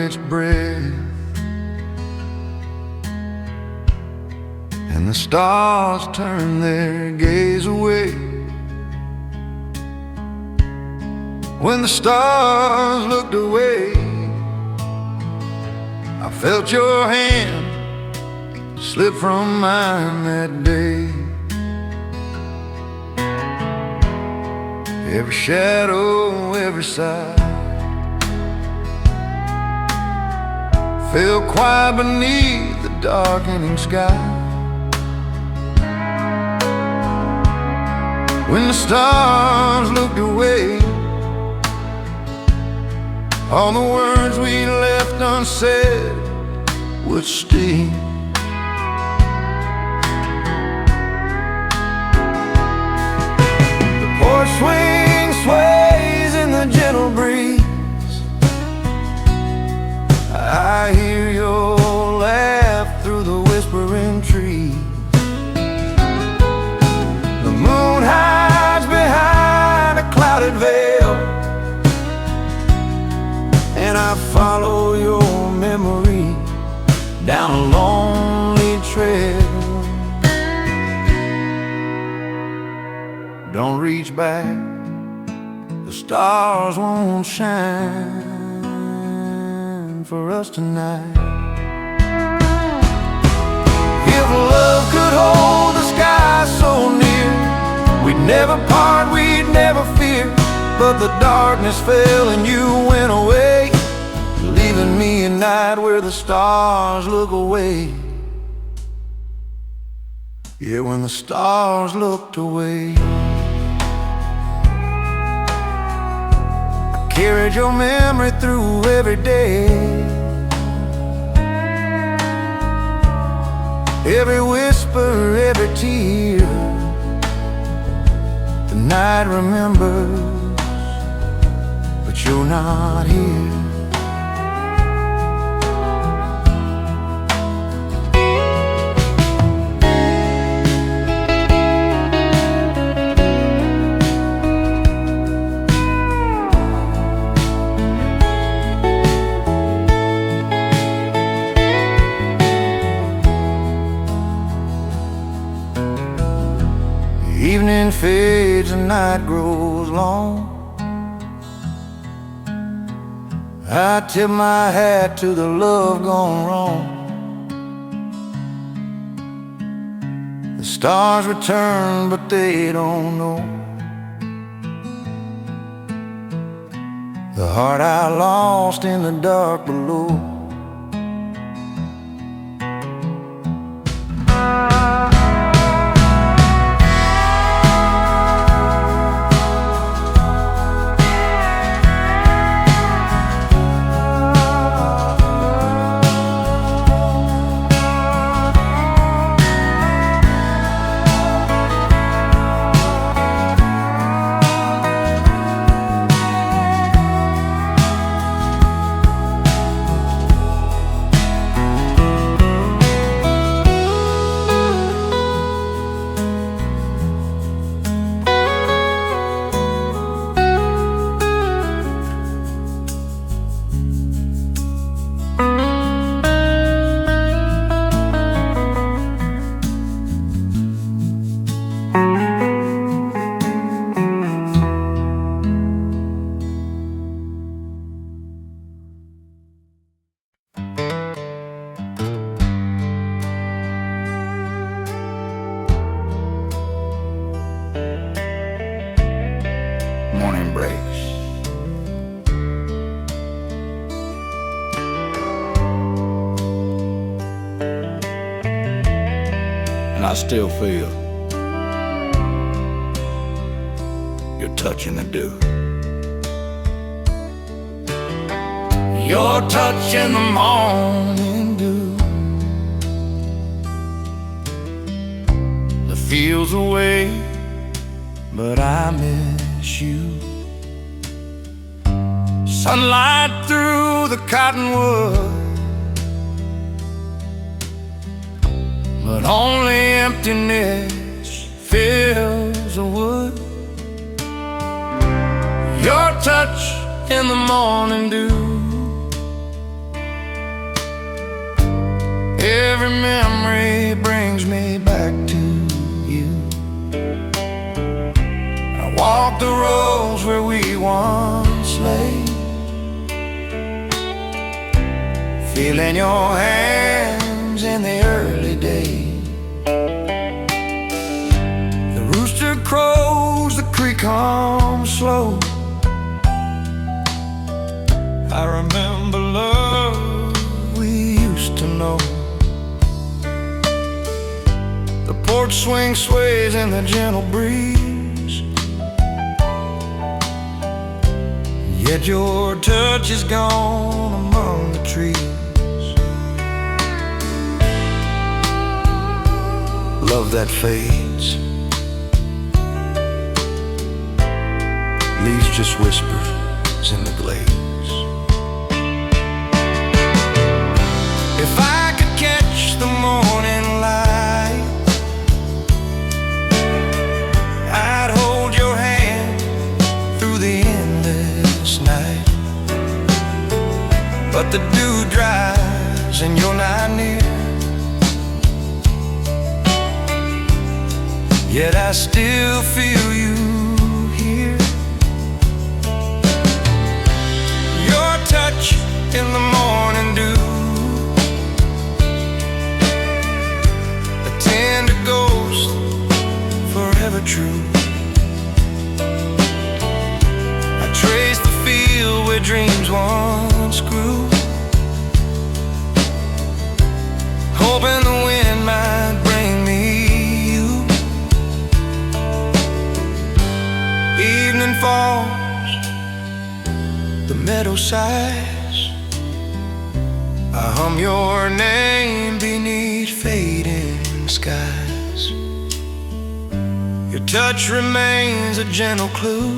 its breath, and the stars turned their gaze away. When the stars looked away, I felt your hand slip from mine that day. Every shadow, every sigh fell quiet beneath the darkening sky. When the stars looked away, all the words we left unsaid would stay. The porch swing sways in the gentle breeze. I hear your laugh through the whispering trees. The moon hides behind a clouded veil, and I follow your memory down a lonely trail. Don't reach back, the stars won't shine for us tonight. If love could hold the sky so near, we'd never part, we'd never fear. But the darkness fell and you went away, leaving me a night where the stars look away. Yeah, when the stars looked away, I carried your memory through every day, every whisper, every tear. The night remembers, but you're not here. Evening fades and night grows long. I tip my hat to the love gone wrong. The stars return, but they don't know the heart I lost in the dark below. Morning breaks, and I still feel your touch in the dew. Your touch in the morning dew. The fields away, but I miss you. Sunlight through the cottonwood, but only emptiness fills the wood. Your touch in the morning dew. Every memory brings me back to you. I walk the roads where we once lay, feeling your hands in the early days. The rooster crows, the creek hums slow. I remember love we used to know. The porch swing sways in the gentle breeze, yet your touch is gone among the trees. Love that fades, leaves just whispers in the glades. If I could catch the morning light, I'd hold your hand through the endless night. But the dew dries and you're not near, yet I still feel you here. Your touch in the morning dew, tender ghost, forever true. I trace the field where dreams once grew, hoping the wind might bring me you. Evening falls, the meadow sighs. I hum your name beneath fading skies. Your touch remains a gentle clue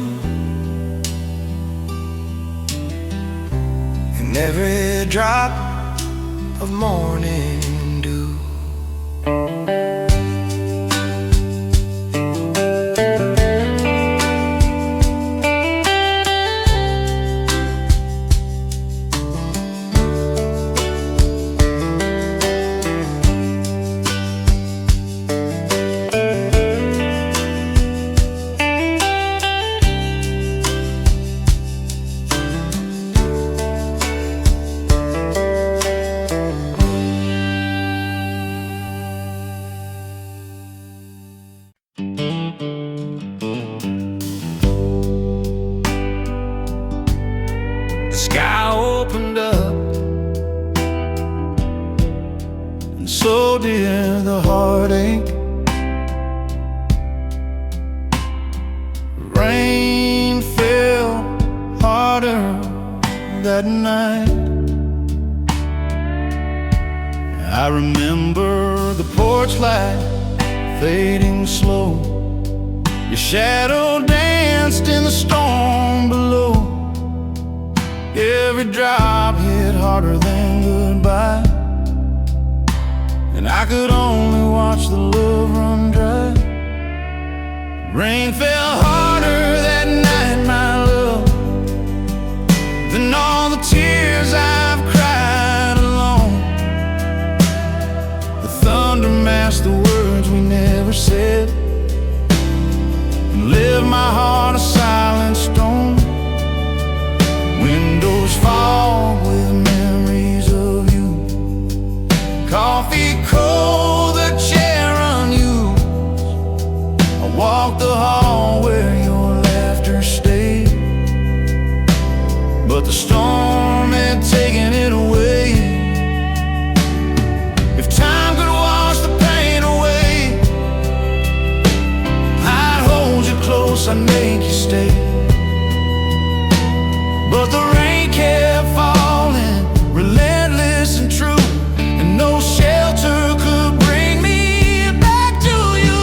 in every drop of morning dew. So did the heartache. Rain fell harder that night. I remember the porch light fading slow. Your shadow danced in the storm below. Every drop hit harder than goodbye, and I could only watch the love run dry. Rain fell harder that night, my love, than all the tears I've cried alone. The thunder masked the words we never said and left my heart a silent stone. Windows fog with memories of you, coffee cold, the chair unused. I walked the hall where your laughter stayed, but the storm had taken it away. If time could wash the pain away, I'd hold you close, I'd make you stay. But the rain kept falling, relentless and true, and no shelter could bring me back to you.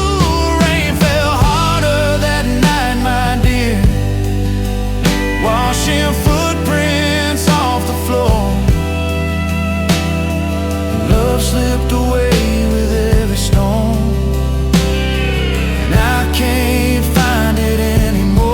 Rain fell harder that night, my dear, washing footprints off the floor. Love slipped away with every storm, and I can't find it anymore.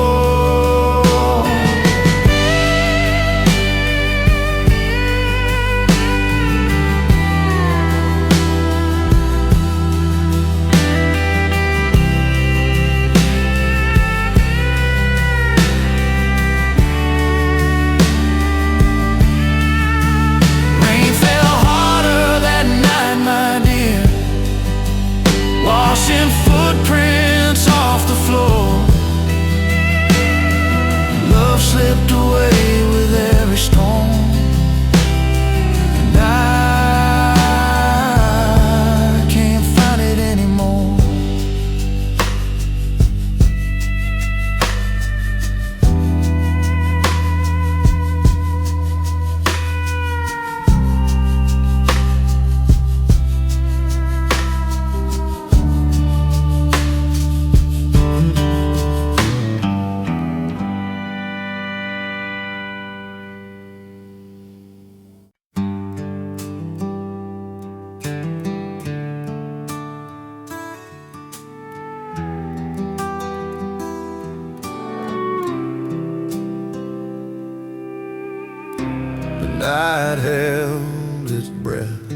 night held its breath,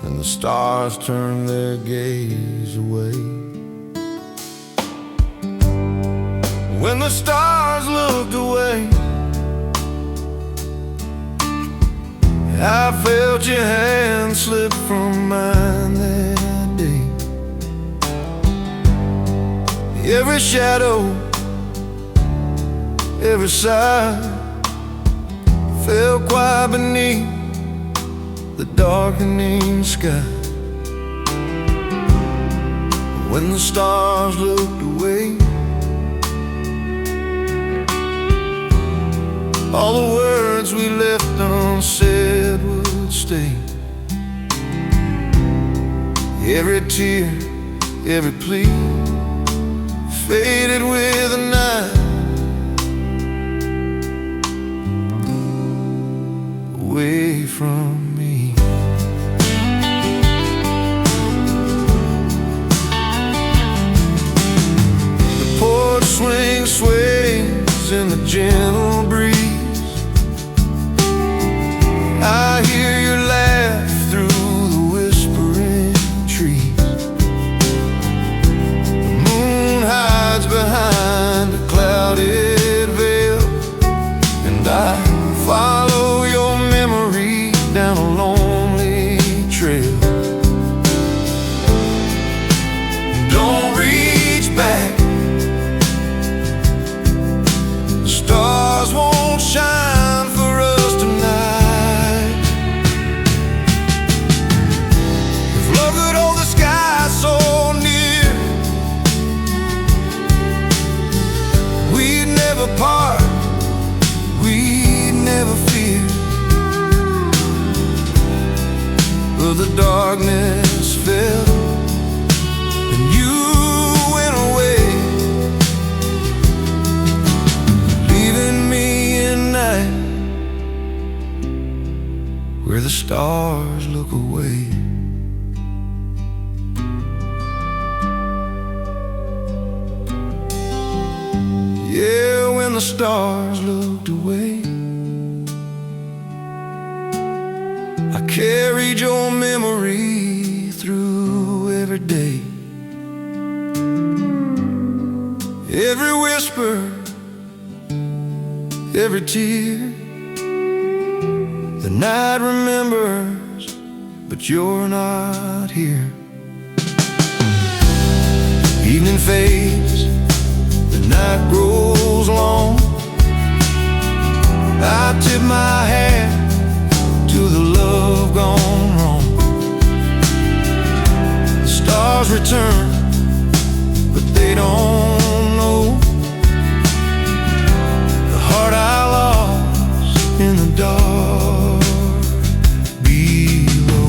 and the stars turned their gaze away. When the stars looked away, I felt your hand slip from mine that day. Every shadow, every sigh fell quiet beneath the darkening sky. When the stars looked away, all the words we left unsaid would stay. Every tear, every plea faded with the night, away from me. The porch swing sways in the gentle breeze. I hear your laugh through the whispering trees. The moon hides behind a clouded veil, and I follow your memory down a lonely trail. Don't reach back, the stars won't shine for us tonight. If love could hold the sky so near, we'd never part, we'd never fear. But the darkness fell, and you went away, leaving me in night where the stars look away. Yeah, when the stars looked away, I carried your memory through every day. Every whisper, every tear, the night remembers, but you're not here. Evening fades, the night grows long. I tip my hat to the love gone wrong. The stars return, but they don't know the heart I lost in the dark below.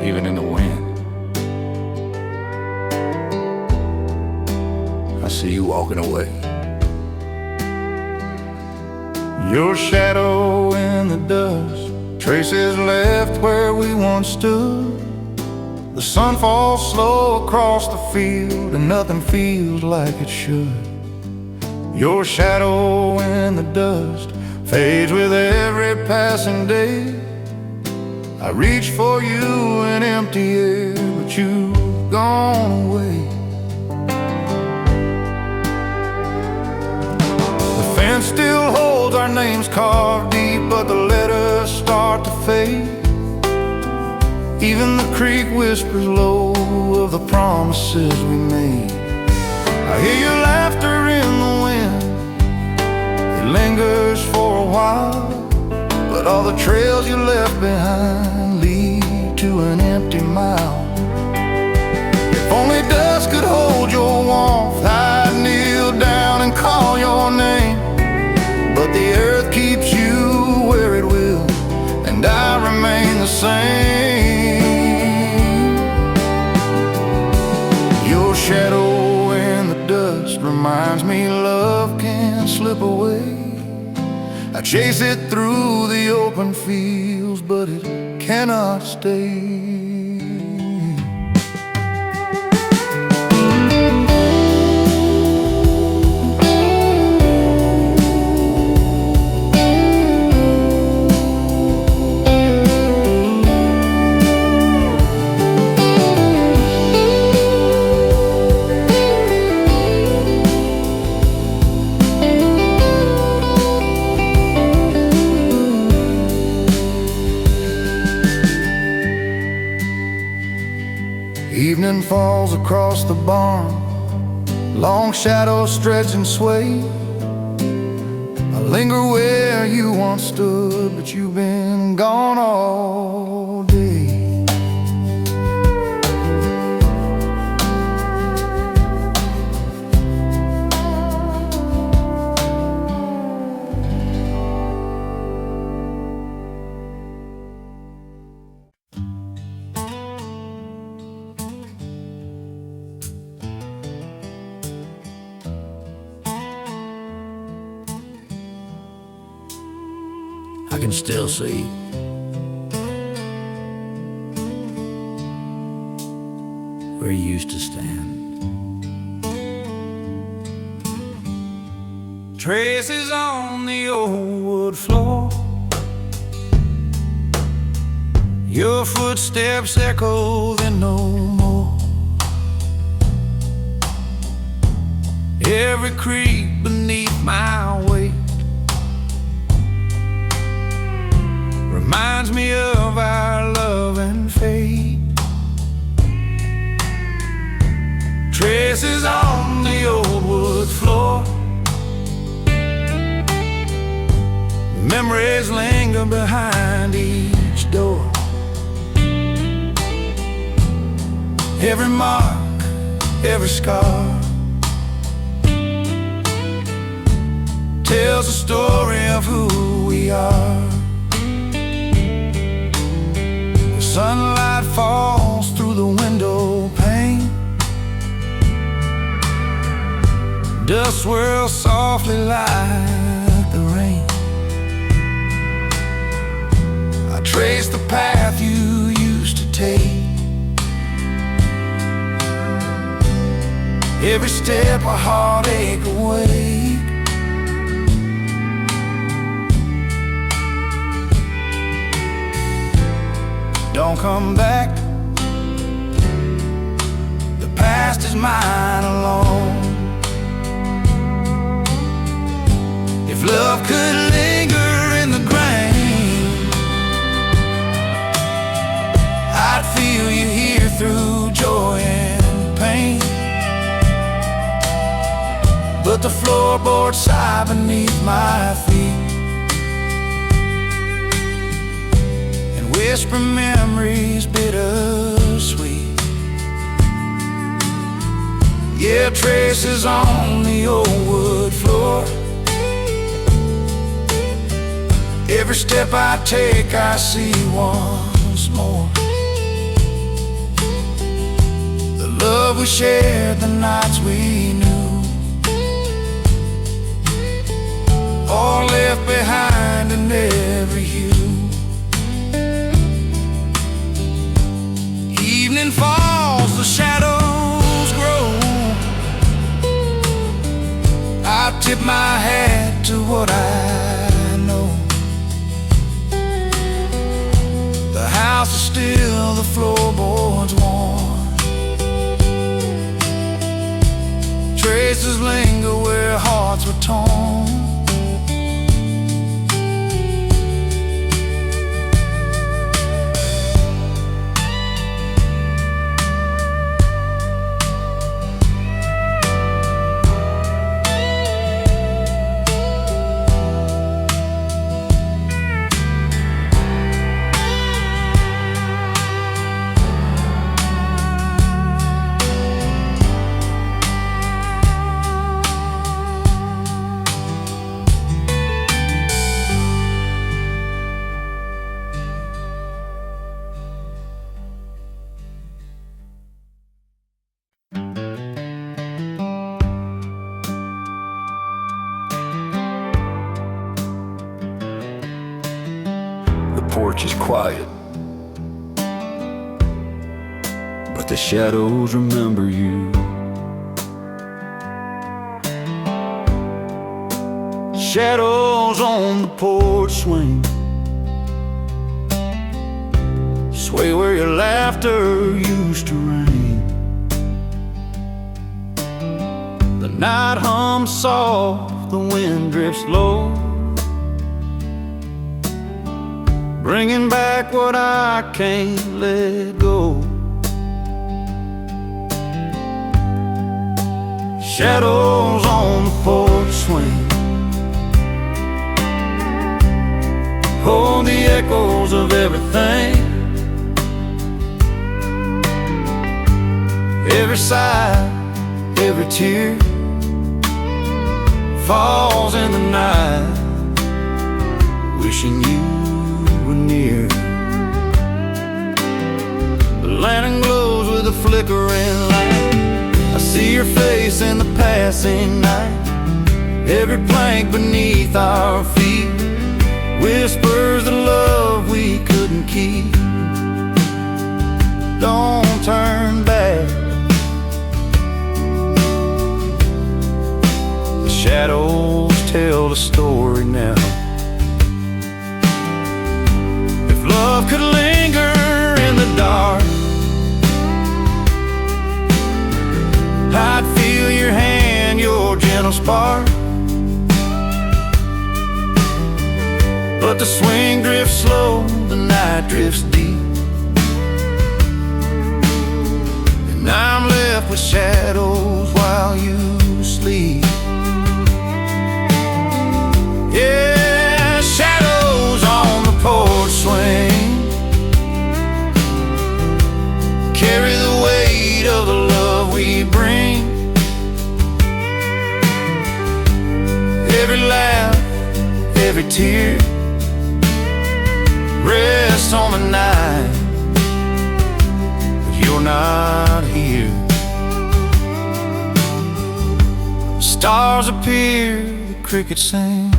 Even in the wind, I see you walking away. Your shadow in the dust, traces left where we once stood. The sun falls slow across the field, and nothing feels like it should. Your shadow in the dust fades with every passing day. I reach for you in empty air, but you've gone away. The fence still holds our names carved deep, but the letters start to fade. Even the creek whispers low of the promises we made. I hear your laughter in the wind, it lingers for a while, but all the trails you left behind lead to an empty mile. If only dust could hold your warmth, I'd kneel down and call your name. But the earth keeps you where it will, and I remain the same. reminds me love can slip away. I chase it through the open fields, but it cannot stay. Evening falls across the barn, long shadows stretch and sway. I linger where you once stood, but you've been gone all day. I can still see where you used to stand. Traces on the old wood floor, your footsteps echo then no more. Every creak beneath my weight reminds me of our love and fate. Traces on the old wood floor, memories linger behind each door. Every mark, every scar tells a story of who we are. Sunlight falls through the window pane, dust swirls softly like the rain. I trace the path you used to take, every step a heartache awake. Don't come back, the past is mine alone. If love could linger in the grain, I'd feel you here through joy and pain. But the floorboards sigh beneath my feet, whisper memories bittersweet. Yeah, traces on the old wood floor, every step I take I see once more. The love we shared, the nights we knew, all left behind in every hue. Evening falls, the shadows grow, I tip my hat to what I know. The house is still, the floorboards warm, traces linger where hearts were torn. porch is quiet, but the shadows remember you. Shadows on the porch swing, sway where your laughter used to ring. The night hums soft, the wind drifts low, bringing back what I can't let go. Shadows on the porch swing, hold the echoes of everything. Every sigh, every tear falls in the night, wishing you were near. The lantern glows with a flickering light. I see your face in the passing night. Every plank beneath our feet whispers the love we couldn't keep. Don't turn back. The shadows tell the story now. If love could linger in the dark, I'd feel your hand, your gentle spark. But the swing drifts slow, the night drifts deep, and I'm left with shadows while you sleep. Yeah, shadows on the porch swing carry the weight of the love we bring. Every laugh, every tear rests on the night, but you're not here. Stars appear, the crickets sing.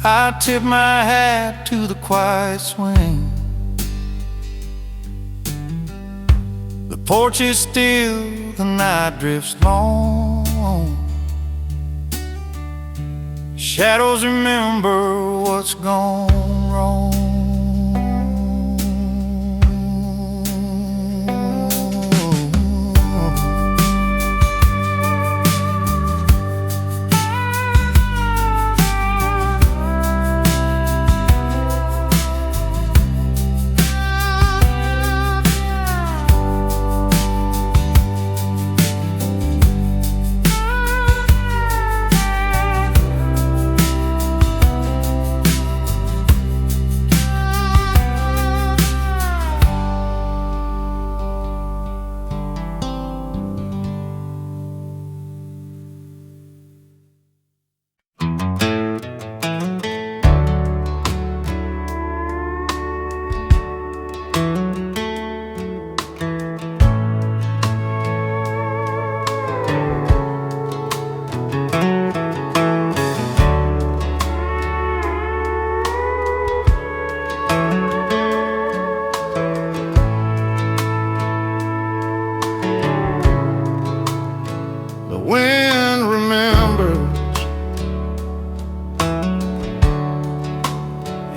I tip my hat to the quiet swing. The porch is still, the night drifts long. Shadows remember what's gone wrong.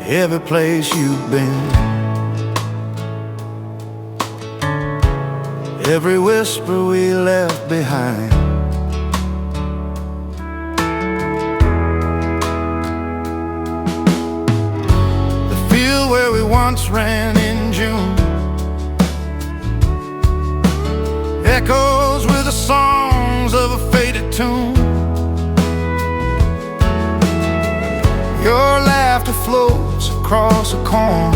Every place you've been, every whisper we left behind. The field where we once ran in June echoes with the songs of a faded tune. Your laughter floats across a corn,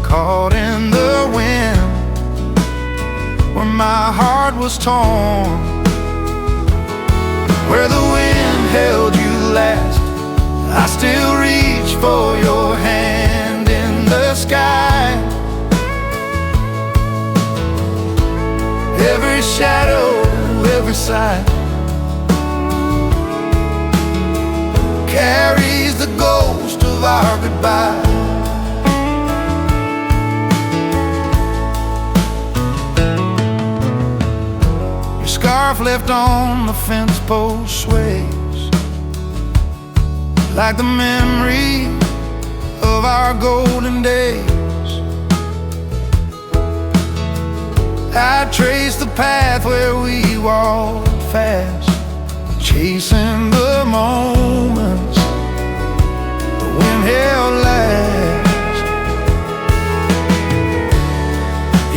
caught in the wind, where my heart was torn. Where the wind held you last, I still reach for your hand in the sky. Every shadow, every sight carries the ghost of our goodbye. Your scarf left on the fence post sways like the memory of our golden days. I trace the path where we walked fast, chasing the moments the wind held last.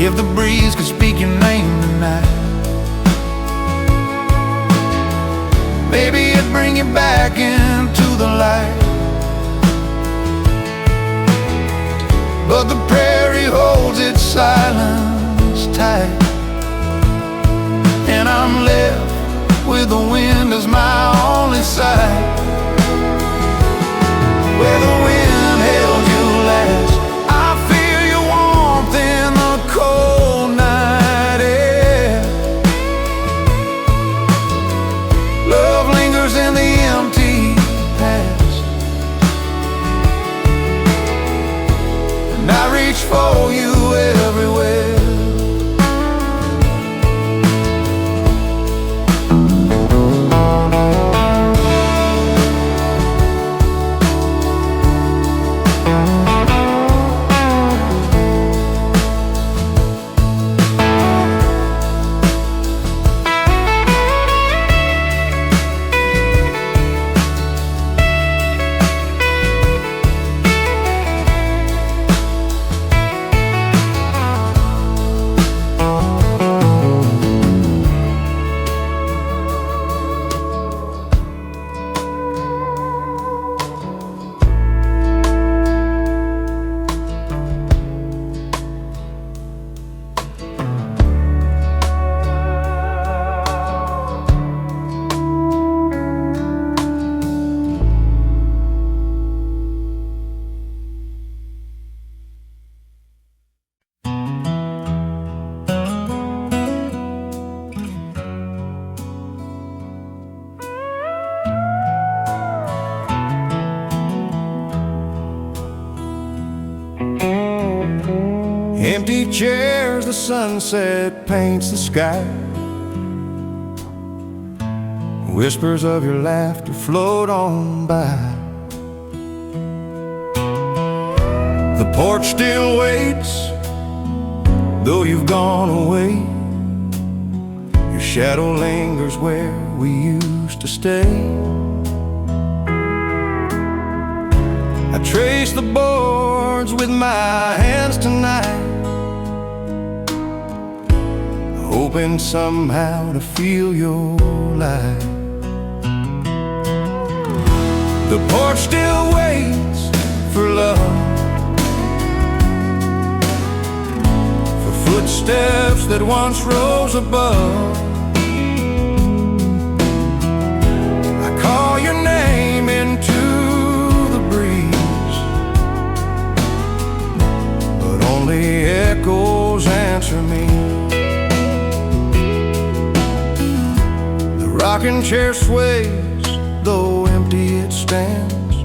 If the breeze could speak your name tonight, maybe it'd bring you back into the light. But the prairie holds its silence tight, and I'm left with the wind as my only sight. Where the wind held you last, I feel your warmth in the cold night air. Love lingers in the empty past, and I reach for you everywhere. Empty chairs, the sunset paints the sky. Whispers of your laughter float on by. The porch still waits, though you've gone away. Your shadow lingers where we used to stay. I trace the boards with my hands tonight, hoping somehow to feel your light. The porch still waits for love, for footsteps that once rose above. I call your name into the breeze, but only echoes answer me. Rocking chair sways, though empty it stands,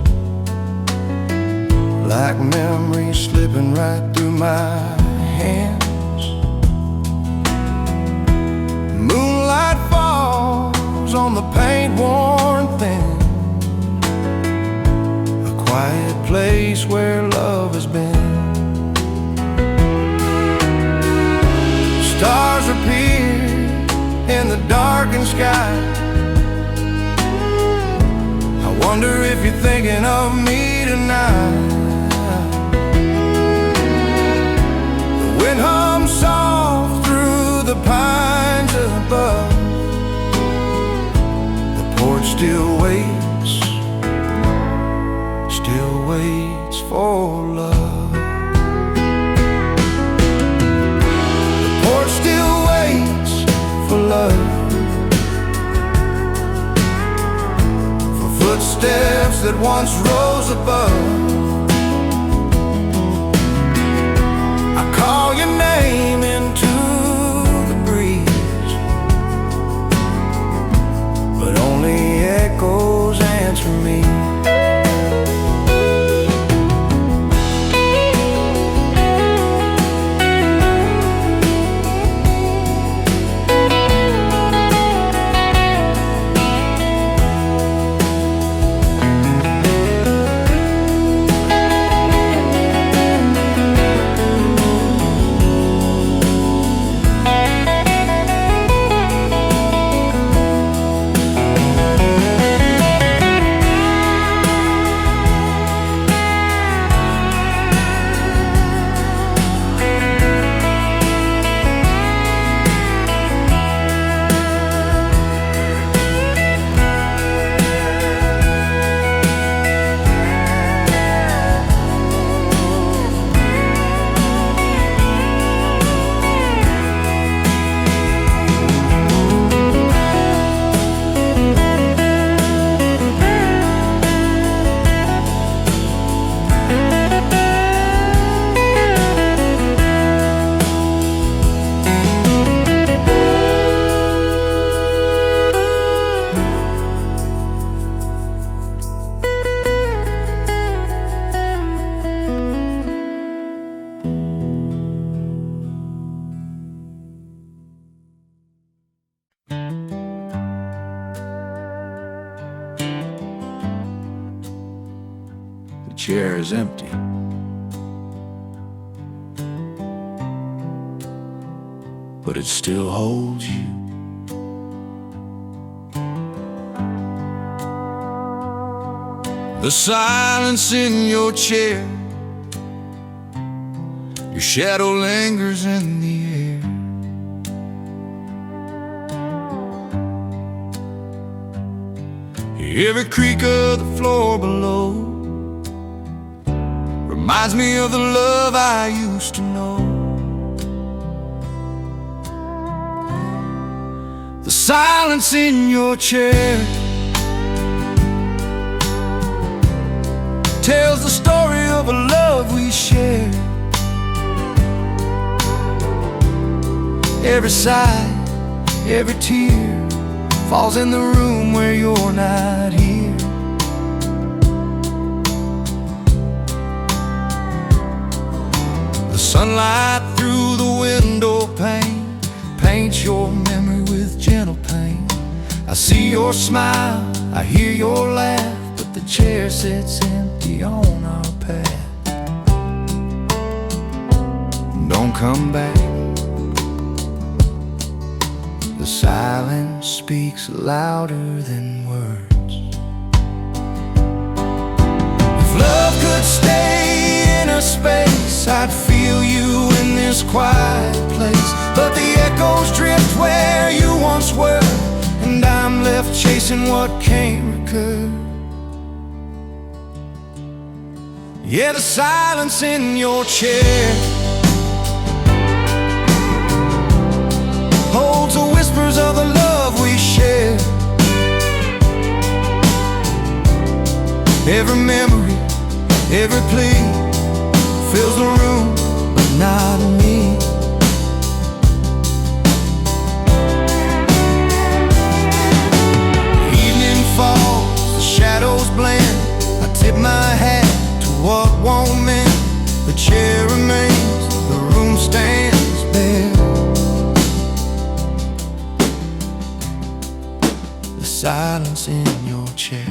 like memories slipping right through my hands. Moonlight falls on the paint-worn thing, a quiet place where love has been. Stars appear in the darkened sky. I wonder if you're thinking of me tonight. The wind hums soft through the pines above. The porch still waits for love. The porch still waits for love, for footsteps that once rose above. I call your name into the breeze, but only echoes answer me. chair is empty. But it still holds you. The silence in your chair, your shadow lingers in the air. Every creak of the floor below reminds me of the love I used to know. The silence in your chair tells the story of a love we shared. Every sigh, every tear falls in the room where you're not here. The sunlight through the window pane paints your memory with gentle pain. I see your smile, I hear your laugh, but the chair sits empty on our path. Don't come back. The silence speaks louder than words. If love could stay in a space, I'd feel you in this quiet place. But the echoes drift where you once were, and I'm left chasing what can't recur. Yeah, the silence in your chair holds the whispers of the love we share. Every memory, every plea fills the room, but not me. The evening falls, the shadows blend. I tip my hat to what won't mend. The chair remains, the room stands bare. Silence in your chair.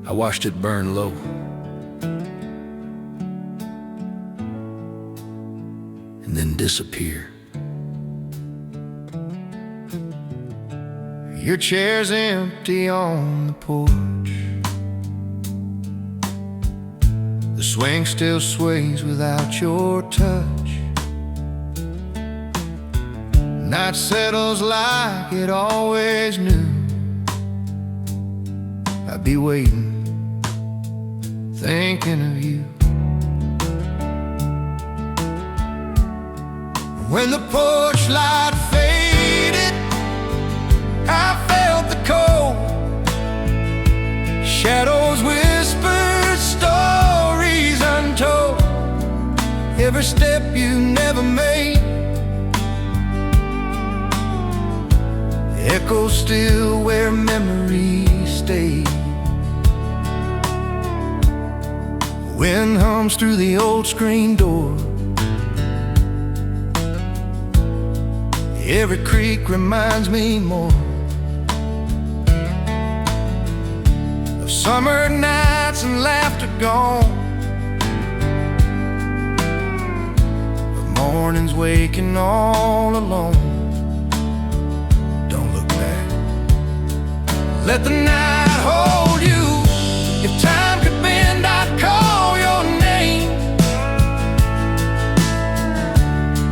I watched it burn low. And then disappear. Your chair's empty on the porch. The swing still sways without your touch. Night settles like it always knew. I'd be waiting, thinking of you. When the porch light faded, I felt the cold. Shadows whispered stories untold. Every step you never made, echoes still where memories stay. Wind hums through the old screen door. Every creak reminds me more of summer nights and laughter gone, of mornings waking all alone. Don't look back. Let the night hold you. If time could bend, I'd call your name.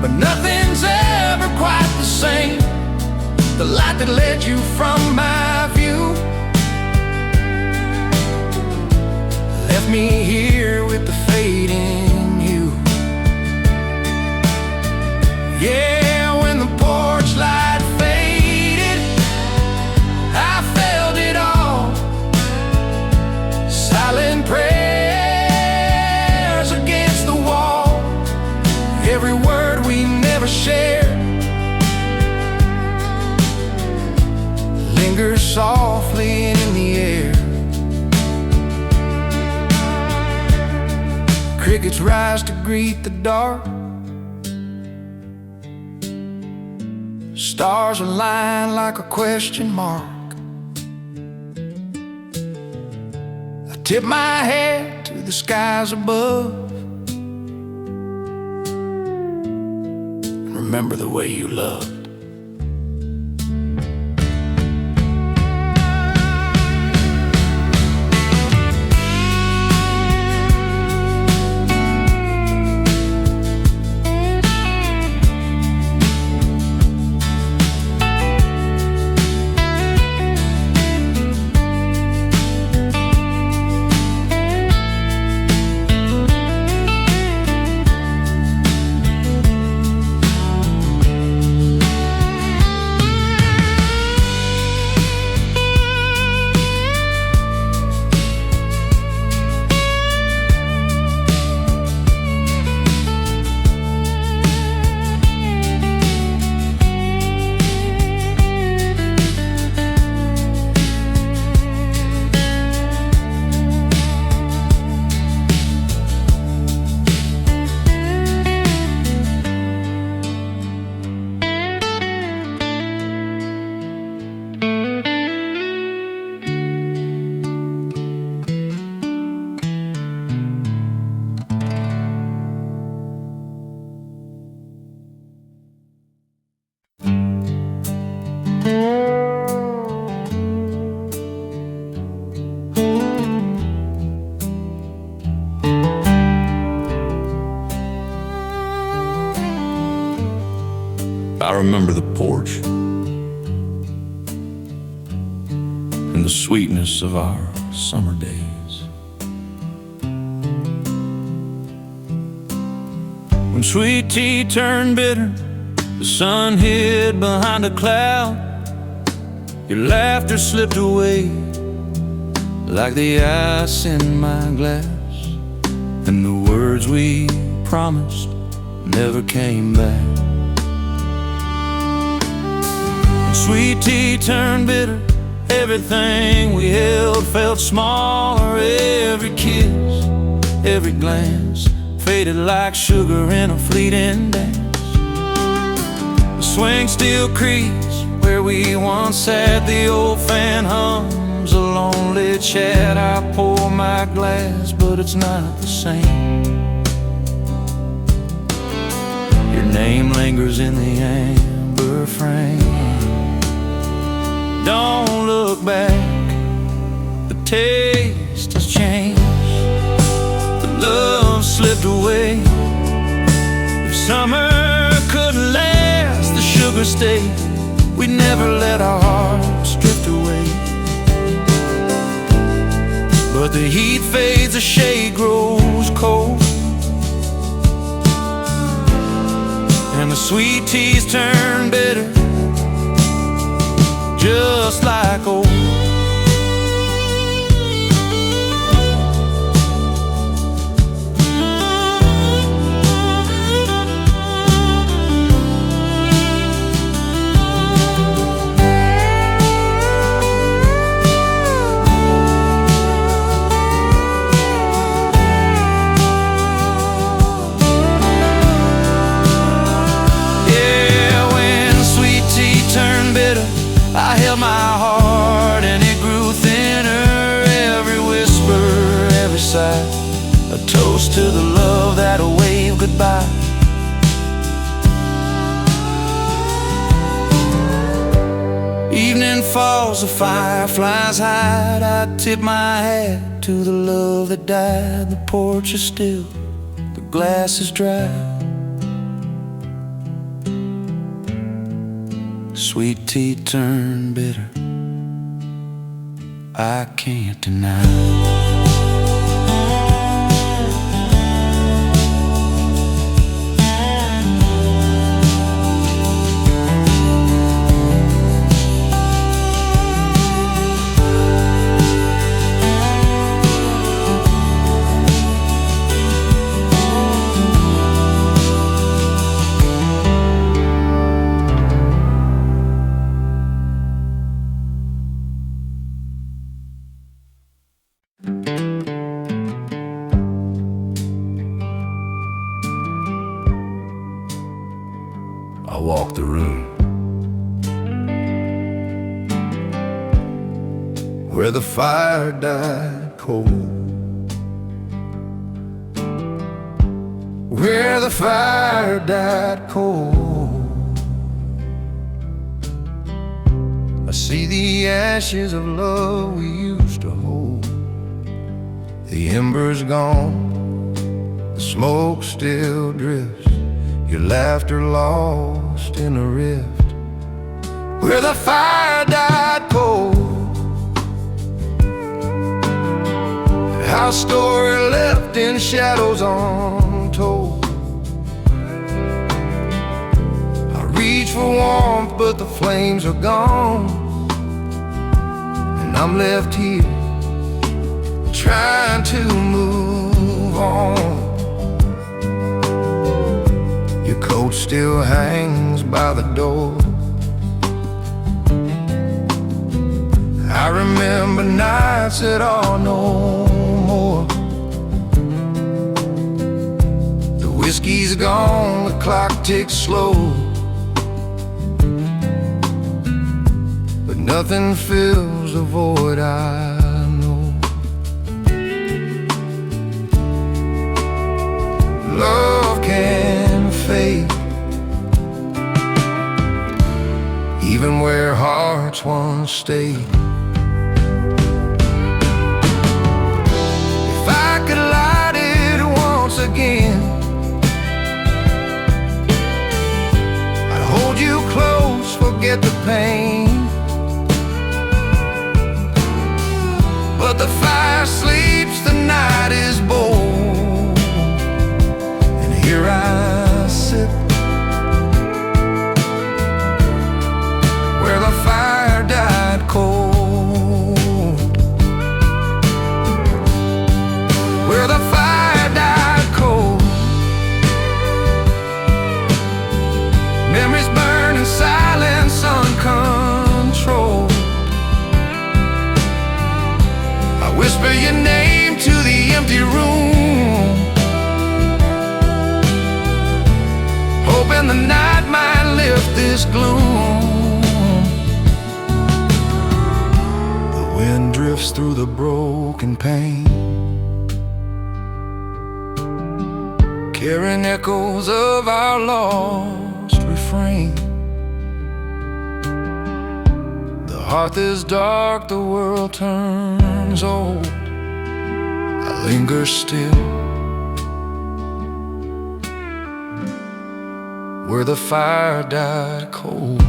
But nothing's ever quite the same. The light that led you from my view left me here with the fading hue. Yeah, when the porch light faded, I felt it all. Silent prayers against the wall. Every word we never shared lingers softly in the air. Crickets rise to greet the dark. Stars align like a question mark. I tip my hat to the skies above and remember the way you loved. I remember the porch and the sweetness of our summer days, when sweet tea turned bitter, the sun hid behind a cloud. Your laughter slipped away like the ice in my glass, and the words we promised never came back. Sweet tea turned bitter, everything we held felt smaller. Every kiss, every glance faded like sugar in a fleeting dance. The swing still creaks where we once sat, the old fan hums a lonely chat. I pour my glass, but it's not the same. Your name lingers in the amber frame. Don't look back, the taste has changed, the love slipped away. If summer could last, the sugar stayed. We never let our hearts drift away. But the heat fades, the shade grows cold, and the sweet teas turn bitter, just like old. falls, the fire flies high. I tip my hat to the love that died. The porch is still, the glass is dry. Sweet tea turned bitter, I can't deny. I walked the room where the fire died cold, where the fire died cold. I see the ashes of love we used to hold. The embers gone, the smoke still drifts, your laughter lost in a rift, where the fire died cold. Our story left in shadows untold. I reach for warmth, but the flames are gone, and I'm left here trying to move on. Your coat still hangs by the door. I remember nights that are no more. The whiskey's gone, the clock ticks slow, but nothing fills the void I know. Love can fade, even where hearts once stayed. If I could light it once again, I'd hold you close, forget the pain. But the fire sleeps, the night is bold, and here I sit where the fire died cold, where the fire died cold. Memories burn in silence uncontrolled. I whisper your name to the empty room, hoping the night might lift this gloom. Wind drifts through the broken pane, carrying echoes of our lost refrain. The hearth is dark, the world turns old. I linger still where the fire died cold.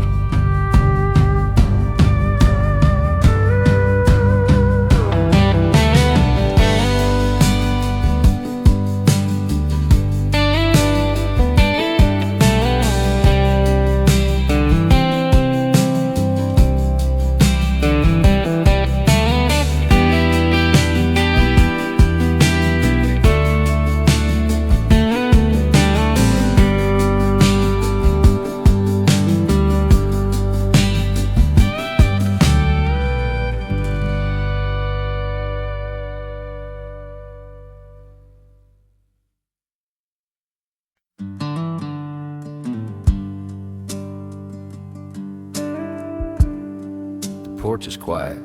The porch is quiet,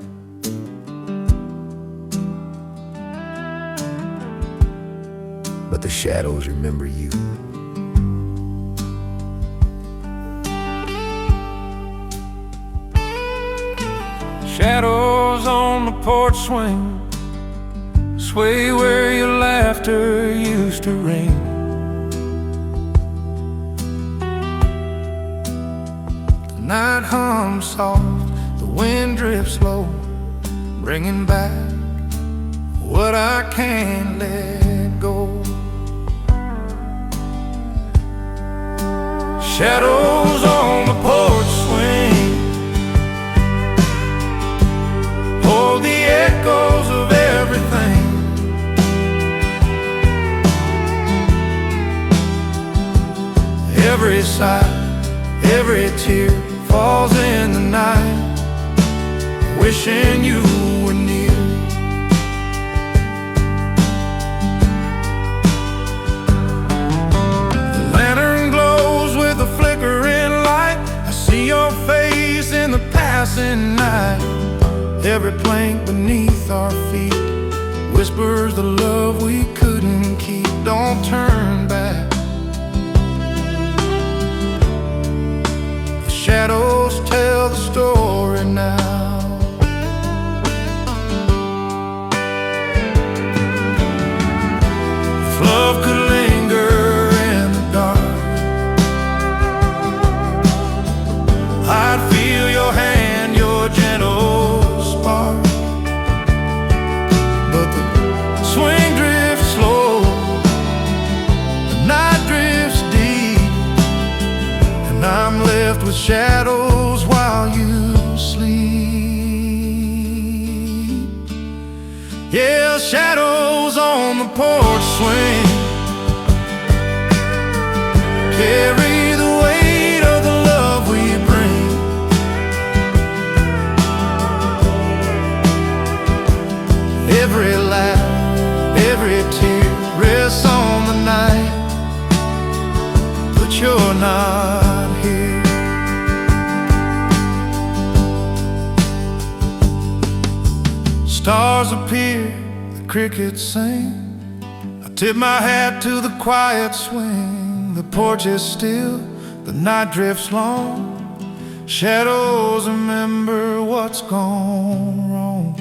but the shadows remember you. the porch swing, sway where your laughter used to ring. The night hums soft, the wind drifts low, bringing back what I can't let go. Shadows on the porch swing hold the echoes of everything. Every sigh, every tear falls in the night, wishing you were near. The lantern glows with a flickering light. I see your face in the passing night. Every plank beneath our feet whispers the love we couldn't keep. Don't turn back. The shadows tell the story now. If love could linger in the dark, I'd feel your hand, your gentle spark. But the swing drifts slow, the night drifts deep, and I'm left with shadows while you sleep. Yeah, shadows on the porch swing carry the weight of the love we bring. Every laugh, every tear rests on the night, but you're not here. Stars appear, the crickets sing. I tip my hat to the quiet swing. The porch is still, the night drifts long. Shadows remember what's gone wrong.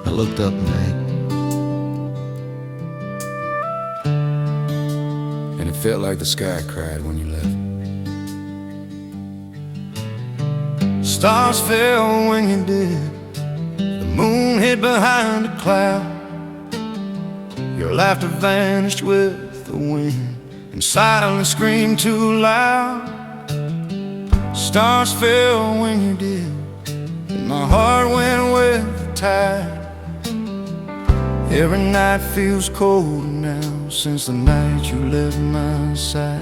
I looked up, Meg, And it felt like the sky cried when you left. Stars fell when you did. The moon hid behind a cloud. Your laughter vanished with the wind, and silence screamed too loud. Stars fell when you did, and my heart went with the tide. Every night feels colder now since the night you left my side.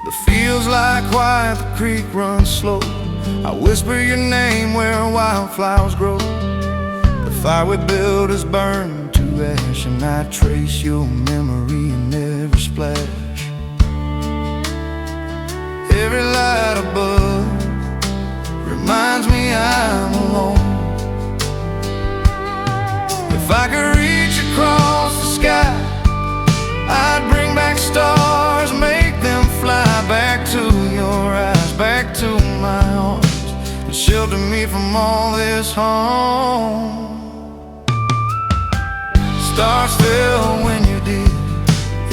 The fields lie quiet, the creek runs slow. I whisper your name where wildflowers grow. The fire we built is burned to ash, and I trace your memory in every splash. Every light above reminds me I'm alone. If I could reach across the sky, I'd bring back stars, make them fly back to your eyes, back to my arms, and shelter me from all this harm. Stars fell when you did.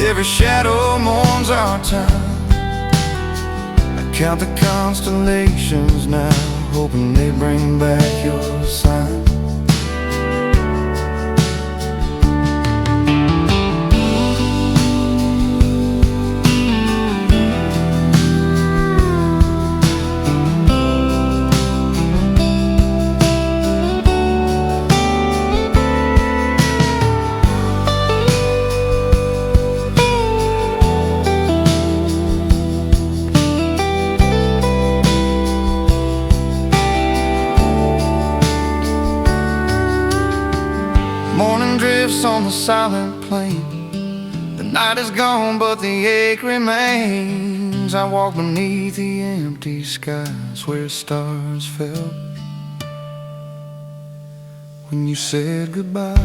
Every shadow mourns our time. I count the constellations now, hoping they bring back your sign. on the silent plain. The night is gone, but the ache remains. I walk beneath the empty skies where stars fell when you said goodbye.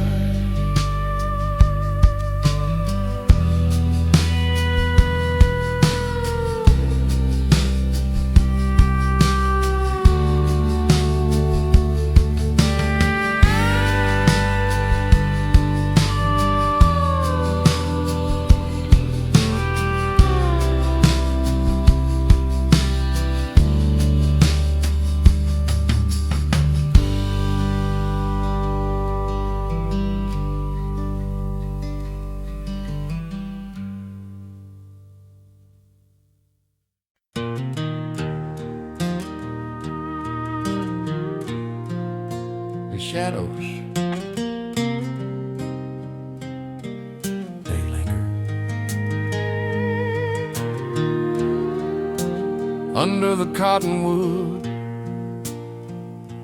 Shadows, they linger under the cottonwood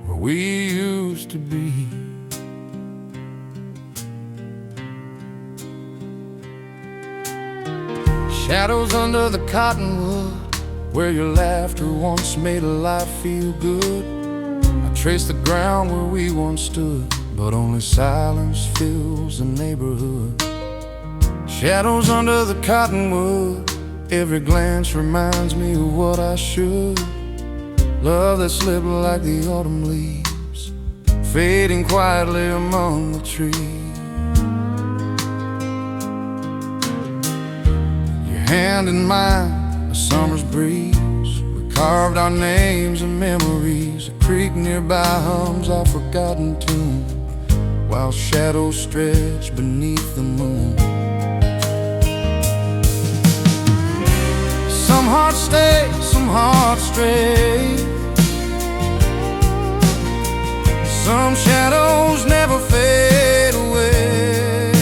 where we used to be. Shadows under the cottonwood where your laughter once made a life feel good. Trace the ground where we once stood, but only silence fills the neighborhood. Shadows under the cottonwood, every glance reminds me of what I should. Love that slipped like the autumn leaves, fading quietly among the trees. Your hand in mine, a summer's breeze. Carved our names and memories. A creek nearby hums our forgotten tune, while shadows stretch beneath the moon. Some hearts stay, some hearts stray. Some shadows never fade away.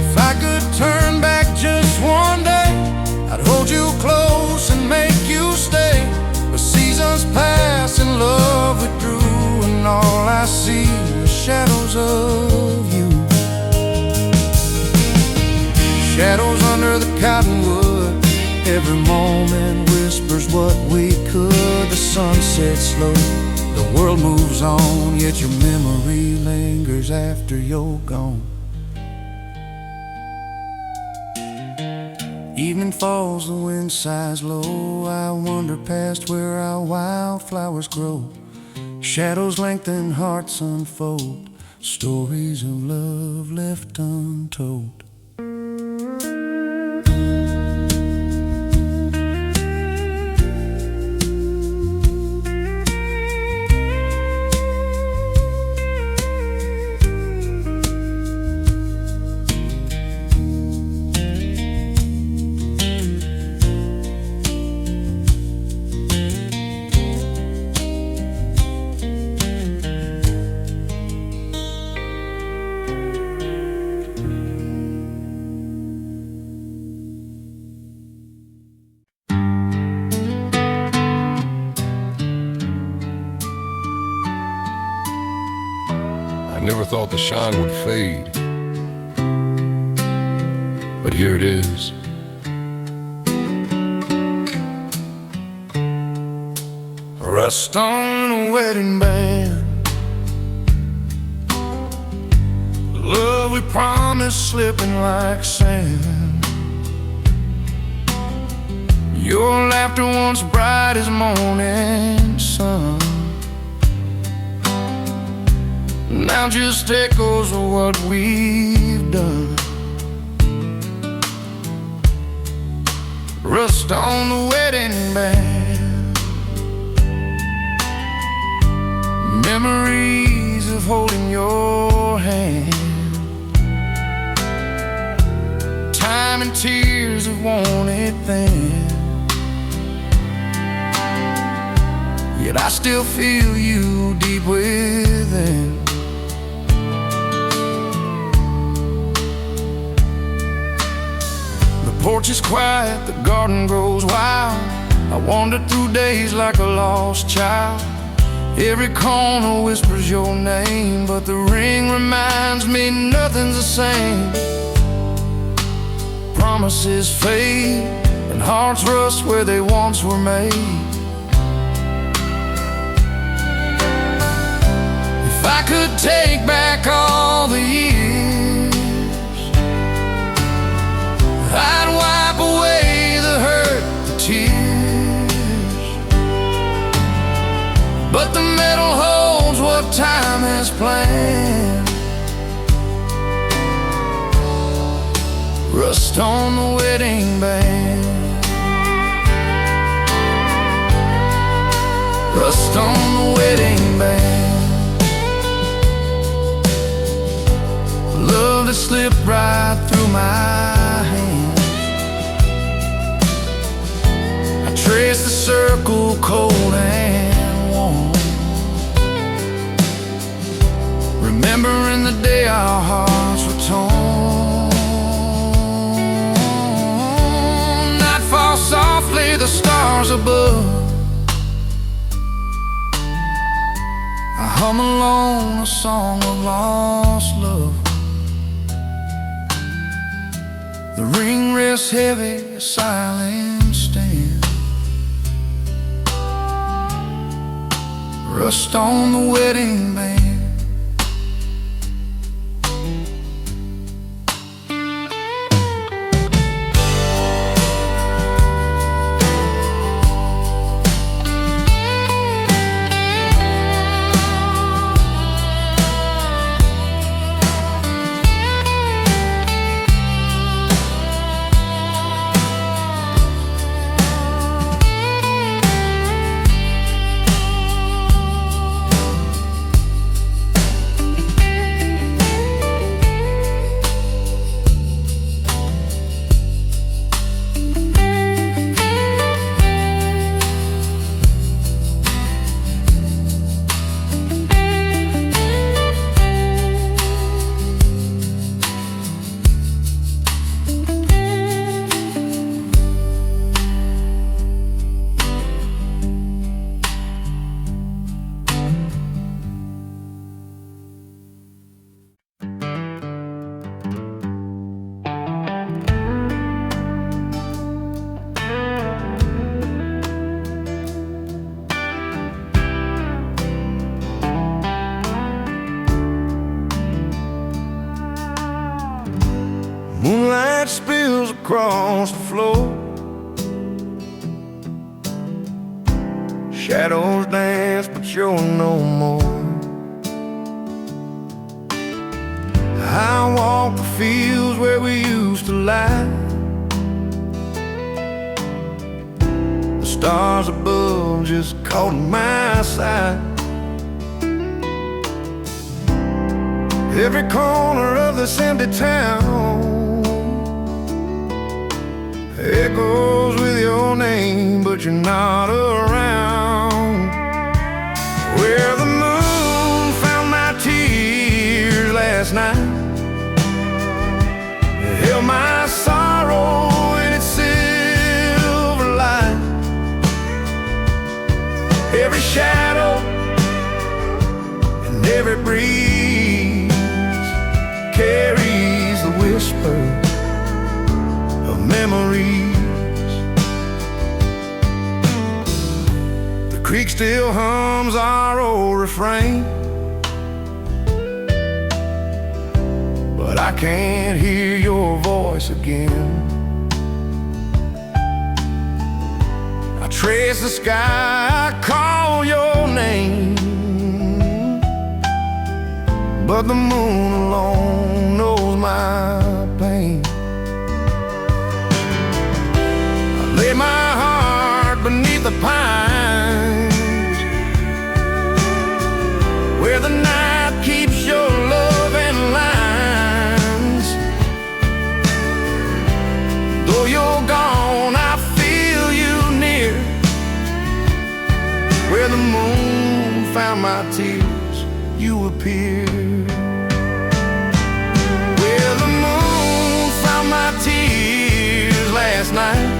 If I could turn back just one day, I'd hold you close and make you stay. But seasons pass and love withdrew, and all I see are shadows of you. Shadows under the cottonwood, every moment whispers what we could. The sun sets slow, the world moves on, yet your memory lingers after you're gone. Evening falls, the wind sighs low. I wander past where our wildflowers grow. Shadows lengthen, hearts unfold, stories of love left untold. I never thought the shine would fade, but here it is. Rust on a wedding band, the love we promised slipping like sand. Your laughter once bright as morning sun, now just echoes of what we've done. Rust on the wedding band, memories of holding your hand. Time and tears have worn it thin, yet I still feel you deep within. The porch is quiet, the garden grows wild. I wander through days like a lost child. Every corner whispers your name, but the ring reminds me nothing's the same. Promises fade and hearts rust where they once were made. If I could take back all the years, I'd wipe away the hurt, the tears. But the metal holds what time has planned. Rust on the wedding band. Rust on the wedding band. Love that slipped right through my hands. I trace the circle cold and warm, remembering the day our hearts were torn. Night falls softly, the stars above. I hum alone a song of lost love. The ring rests heavy, a silent stand. Rust on the wedding band. Moonlight spills across the floor. Shadows dance, but you're no more. I walk the fields where we used to lie. The stars above just caught my sight. Every corner of this empty town echoes with your name, but you're not around. Where the moon found my tears last night, it held my sorrow in its silver light. Every shadow and every breeze carries the whisper of memories. The creek still hums our old refrain, but I can't hear your voice again. I trace the sky, I call your name, but the moon alone knows my pain. I lay my heart beneath the pines, where the night keeps your love in lines. Though you're gone, I feel you near. Where the moon found my tears, you appear. Where the moon found my tears last night,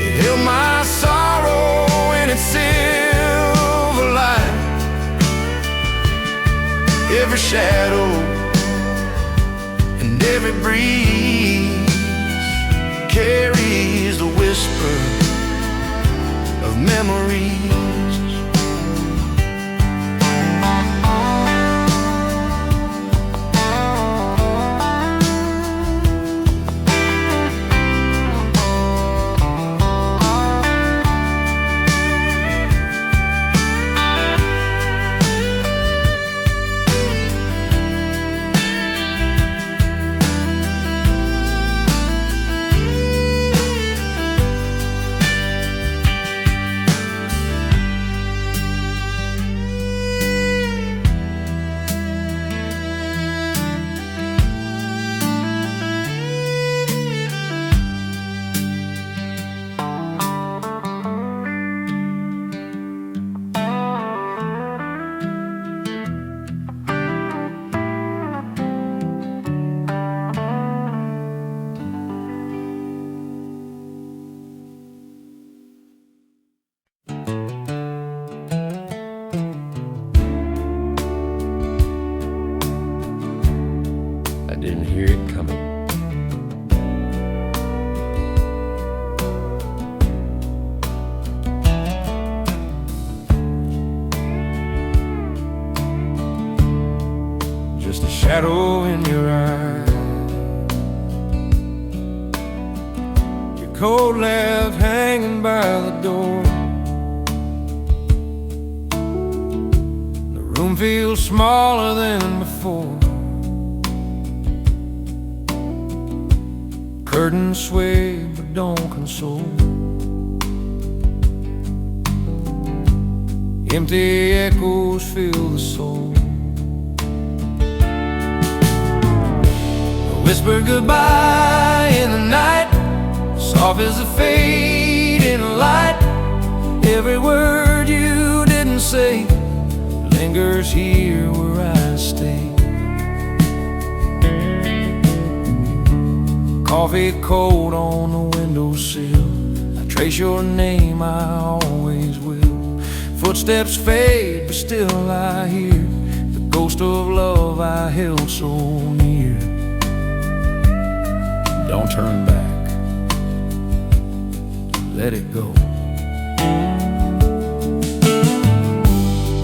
it held my sorrow in its silver every shadow and every breeze carries the whisper of memories. I didn't hear it coming. Just a shadow in your eye, your coat left hanging by the door. The room feels smaller than before. Curtains sway but don't console. Empty echoes fill the soul. A whispered goodbye in the night, soft as the fading light. Every word you didn't say lingers here where I stay. Coffee cold on the windowsill, I trace your name, I always will. Footsteps fade, but still I hear the ghost of love I held so near. Don't turn back, let it go.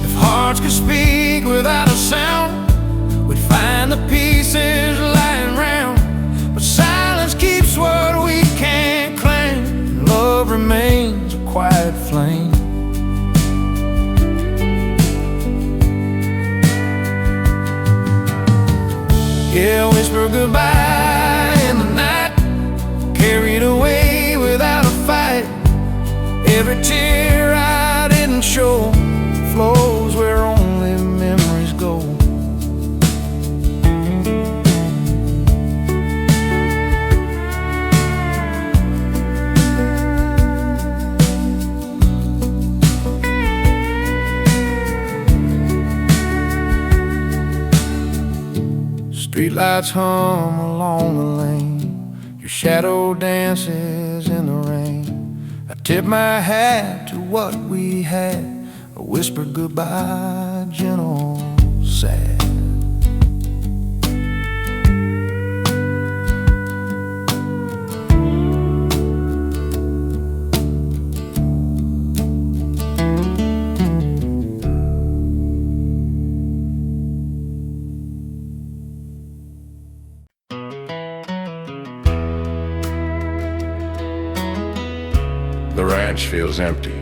If hearts could speak without a sound, we'd find the pieces lying round. But silence keeps what we can't claim, and love remains a quiet flame. Yeah, whisper goodbye in the night, carried away without a fight. Every tear I didn't show flows where only memories go. Streetlights hum along the lane, your shadow dances in the rain. I tip my hat to what we had, a whispered goodbye, gentle, sad. The ranch feels empty.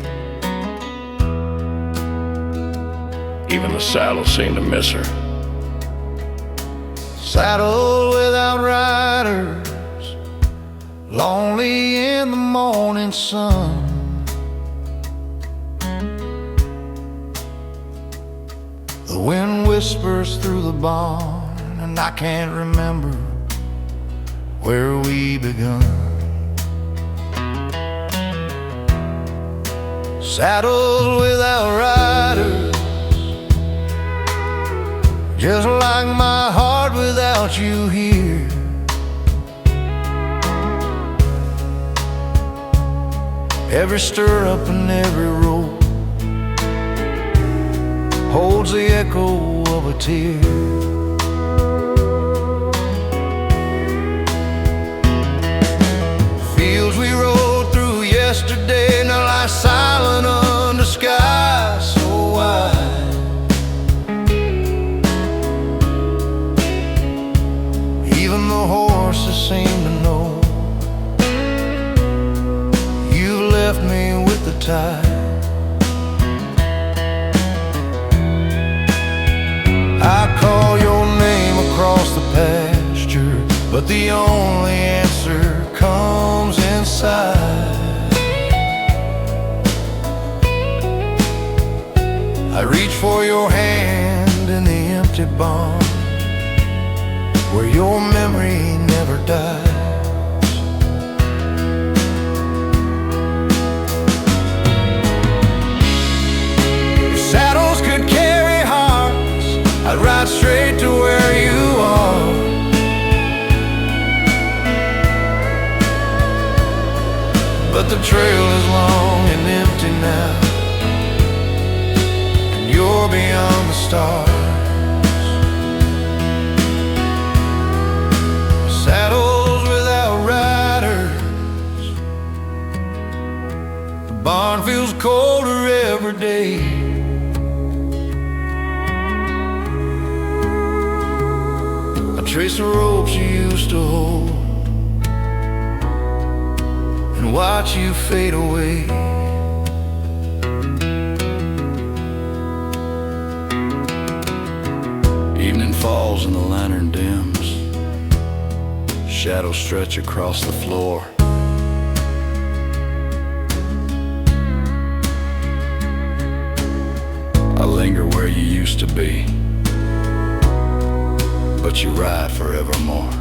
Even the saddle seemed to miss her. Saddle without riders, lonely in the morning sun. The wind whispers through the barn, and I can't remember where we begun. Saddled without riders, just like my heart without you here. Every stirrup and every rope holds the echo of a tear. Fields we rode through yesterday now lie silent under skies so wide. Even the horses seem to know you've left me with the tide. I call your name across the pasture, but the only answer comes inside. I reach for your hand in the empty barn, where your memory never dies. If saddles could carry hearts, I'd ride straight to where you are. But the trail is long and empty now, and you're beyond the stars. Saddles without riders, the barn feels colder every day. I trace the ropes you used to hold and watch you fade away. Evening falls and the lantern dims. Shadows stretch across the floor. I linger where you used to be, but you ride forevermore.